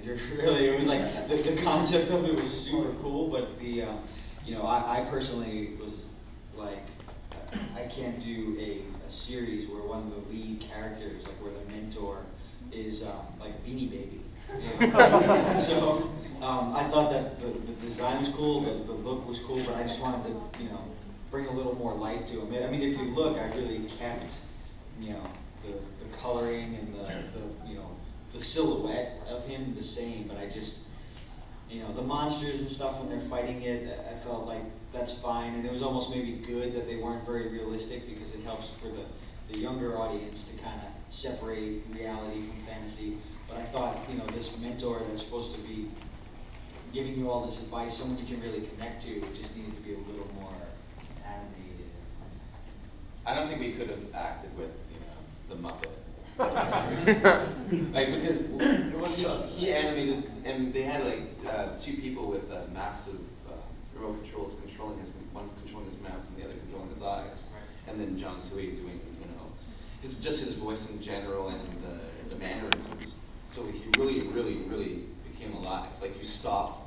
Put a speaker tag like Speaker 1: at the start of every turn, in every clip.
Speaker 1: manager. Really, it was like the concept of it was super cool, but the you know, I personally was like, I can't do a series where one of the lead characters, like where the mentor is like a Beanie Baby. You know? So I thought that the design was cool, the look was cool, but I just wanted to, you know, bring a little more life to him. I mean, if you look, I really kept, you know, the coloring and the you know, the silhouette of him the same, but I just, you know, the monsters and stuff when they're fighting it, I felt like that's fine, and it was almost maybe good that they weren't very realistic because it helps for the younger audience to kind of separate reality from fantasy. But I thought, you know, this mentor that's supposed to be giving you all this advice, someone you can really connect to, it just needed to be a little more animated.
Speaker 2: I don't think we could have acted with, you know, the Muppet. Like, because it was, he animated, and they had like two people with massive remote controls controlling one controlling his mouth and the other controlling his eyes, and then John Tui doing, you know, just his voice in general and the mannerisms. So he really became alive. Like you stopped,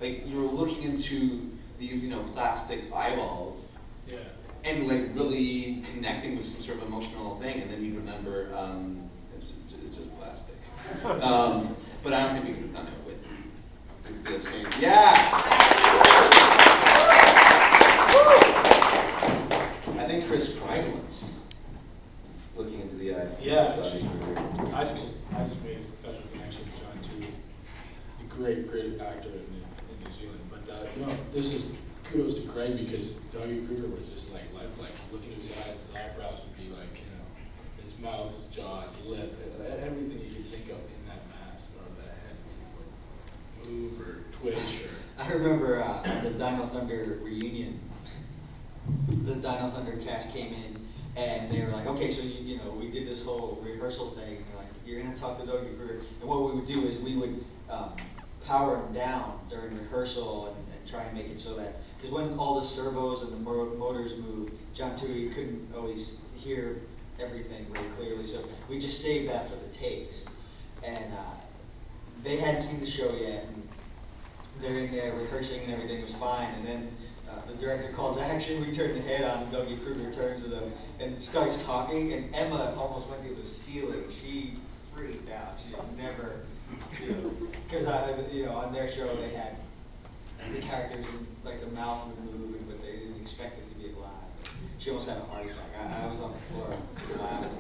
Speaker 2: like you were looking into these, you know, plastic eyeballs.
Speaker 3: Yeah.
Speaker 2: And like really connecting with some sort of emotional thing, and then you remember it's just plastic. But I don't think we could have done it with the same. Yeah. I think Chris cried once, looking into the eyes.
Speaker 3: Yeah, actually, I just made a special connection with John too. A great actor in New Zealand. But you know, this is kudos to Craig because Doggy Kruger was just like lifelike. Look into his eyes, his eyebrows would be like, you know, his mouth, his jaw, his lip, everything you could think of in that mask or that head would move or twitch or.
Speaker 1: I remember at the Dino Thunder reunion, the Dino Thunder cast came in and they were like, okay, so you know, we did this whole rehearsal thing. And they're like, you're gonna talk to Doggy Kruger, and what we would do is we would power him down during rehearsal and try and make it so that, because when all the servos and the motors move, John Tui couldn't always hear everything very clearly, so we just saved that for the takes. And they hadn't seen the show yet, and they're in there rehearsing and everything was fine, and then the director calls action, we turn the head on, and Doggy Kruger turns to them and starts talking, and Emma almost went through the ceiling. She freaked out. She had never, you know, because you know, on their show they had the characters, like the mouth would move, but they didn't expect it to be alive. She almost had a heart attack. I was on the floor laughing.